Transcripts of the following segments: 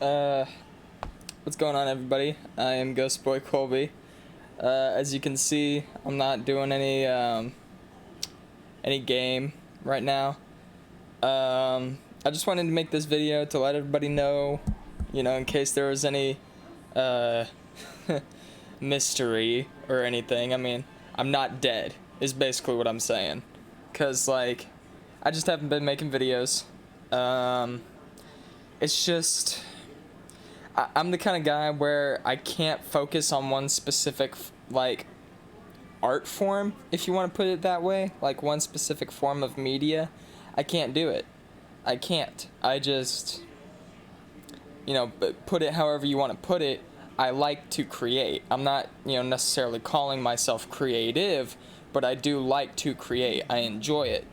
Uh, what's going on, everybody? I am GhostBoyKolby. As you can see, I'm not doing any game right now. I just wanted to make this video to let everybody know, in case there was any mystery or anything. I mean, I'm not dead, is basically what I'm saying. 'Cause, like, I just haven't been making videos. It's just, I'm the kind of guy where I can't focus on one specific, like, art form, if you want to put it that way. Like, one specific form of media. I can't do it. I can't. I just, put it however you want to put it. I like to create. I'm not, necessarily calling myself creative, but I do like to create. I enjoy it.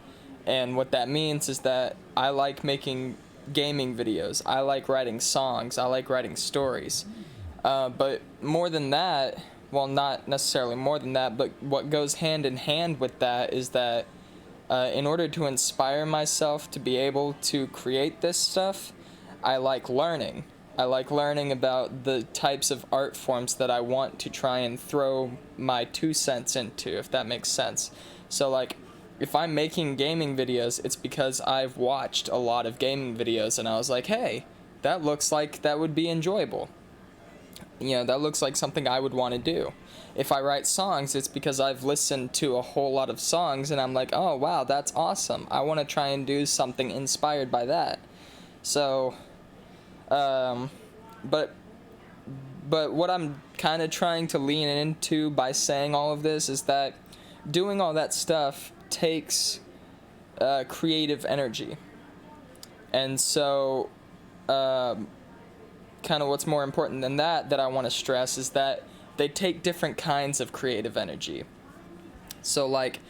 And what that means is that I like making gaming videos. I like writing songs. I like writing stories. But more than that, well, not necessarily more than that, but what goes hand in hand with that is that in order to inspire myself to be able to create this stuff, I like learning. I like learning about the types of art forms that I want to try and throw my 2 cents into, if that makes sense. So, like, if I'm making gaming videos, it's because I've watched a lot of gaming videos and I was like, hey, that looks like that would be enjoyable. That looks like something I would want to do. If I write songs, it's because I've listened to a whole lot of songs and I'm like, oh, wow, that's awesome. I want to try and do something inspired by that. So, but what I'm kind of trying to lean into by saying all of this is that doing all that stuff takes creative energy. And so, kind of what's more important than that I want to stress is that they take different kinds of creative energy. So, like,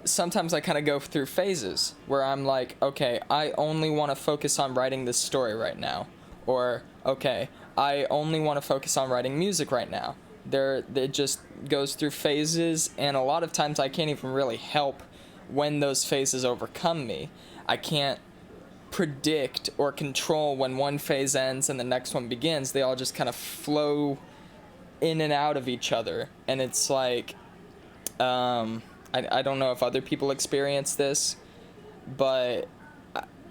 sometimes I kind of go through phases where I'm like, okay, I only want to focus on writing this story right now. Or, okay, I only want to focus on writing music right now. It just goes through phases, and a lot of times I can't even really help when those phases overcome me. I can't predict or control when one phase ends and the next one begins. They all just kind of flow in and out of each other, and it's like, I don't know if other people experience this, but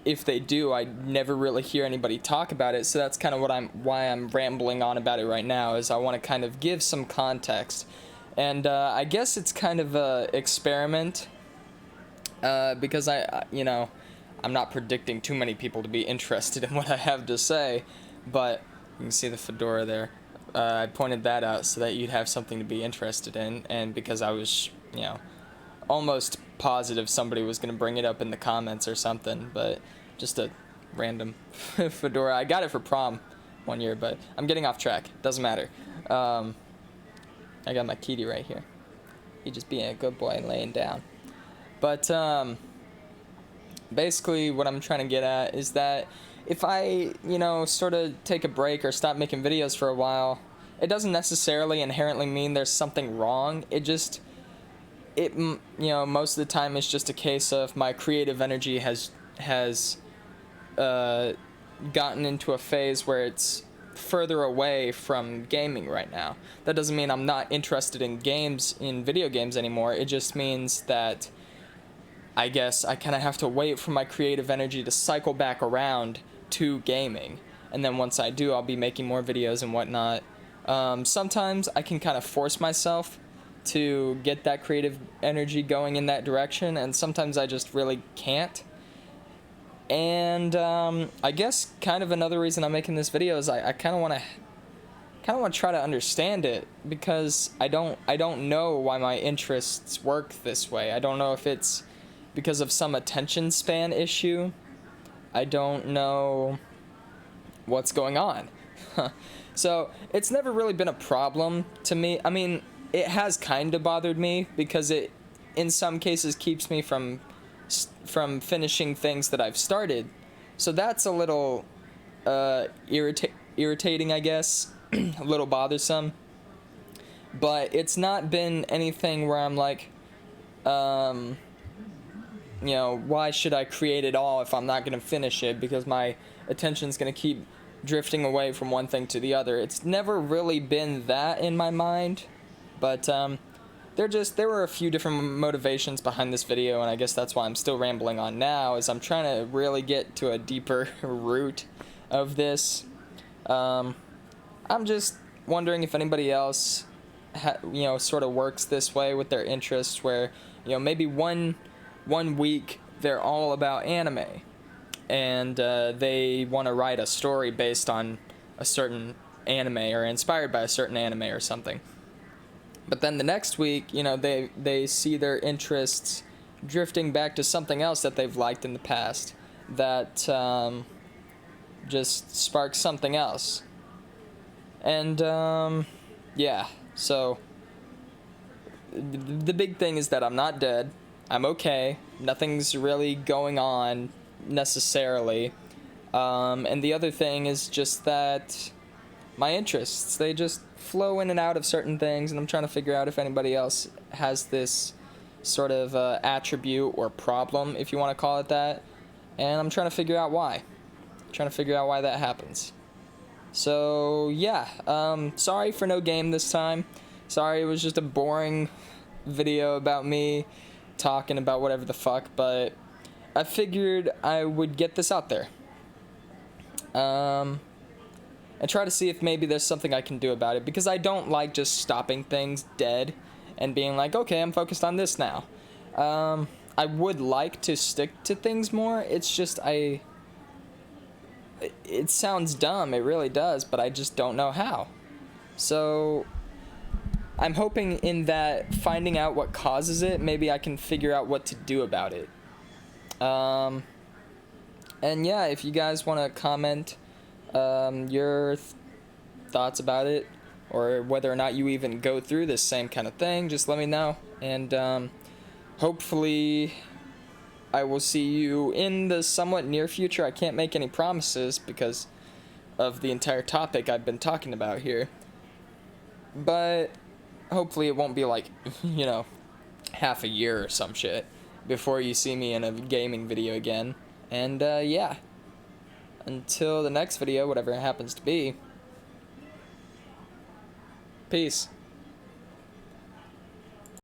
if they do, I never really hear anybody talk about it. So that's kind of why I'm rambling on about it right now, is I want to kind of give some context. And I guess it's kind of a experiment, because I'm not predicting too many people to be interested in what I have to say, but you can see the fedora there. I pointed that out so that you'd have something to be interested in, and because I was, almost positive somebody was going to bring it up in the comments or something, but just a random fedora. I got it for prom one year, but I'm getting off track. Doesn't matter. I got my kitty right here. He just being a good boy and laying down. But basically what I'm trying to get at is that if I, sort of take a break or stop making videos for a while, it doesn't necessarily inherently mean there's something wrong. Most of the time it's just a case of my creative energy has gotten into a phase where it's further away from gaming right now. That doesn't mean I'm not interested in video games anymore. It just means that I guess I kind of have to wait for my creative energy to cycle back around to gaming. And then once I do, I'll be making more videos and whatnot. Sometimes I can kind of force myself to get that creative energy going in that direction, and sometimes I just really can't. And I guess kind of another reason I'm making this video is I kind of want to try to understand it, because I don't know why my interests work this way. I don't know if it's because of some attention span issue. I don't know what's going on. So it's never really been a problem to me. I mean, it has kind of bothered me because it, in some cases, keeps me from finishing things that I've started. So that's a little irritating, I guess, a little bothersome. But it's not been anything where I'm like, why should I create it all if I'm not going to finish it? Because my attention's going to keep drifting away from one thing to the other. It's never really been that in my mind, but there were a few different motivations behind this video, and I guess that's why I'm still rambling on now, is I'm trying to really get to a deeper root of this. I'm just wondering if anybody else sort of works this way with their interests, where maybe one week they're all about anime, and they want to write a story based on a certain anime or inspired by a certain anime or something. But then the next week, they see their interests drifting back to something else that they've liked in the past that just sparks something else. And yeah, so the big thing is that I'm not dead. I'm okay. Nothing's really going on necessarily. And the other thing is just that my interests, they just flow in and out of certain things, and I'm trying to figure out if anybody else has this sort of attribute or problem, if you want to call it that, and I'm trying to figure out why. That happens. So yeah, sorry for no game this time. Sorry, it was just a boring video about me talking about whatever the fuck, but I figured I would get this out there. And try to see if maybe there's something I can do about it, because I don't like just stopping things dead and being like, okay, I'm focused on this now. I would like to stick to things more. It's just it sounds dumb, it really does, but I just don't know how. So I'm hoping in that finding out what causes it, maybe I can figure out what to do about it. And yeah, if you guys want to comment your thoughts about it, or whether or not you even go through this same kind of thing, just let me know. And hopefully I will see you in the somewhat near future. I can't make any promises because of the entire topic I've been talking about here, but hopefully it won't be like half a year or some shit before you see me in a gaming video again. And yeah, until the next video, whatever it happens to be, peace.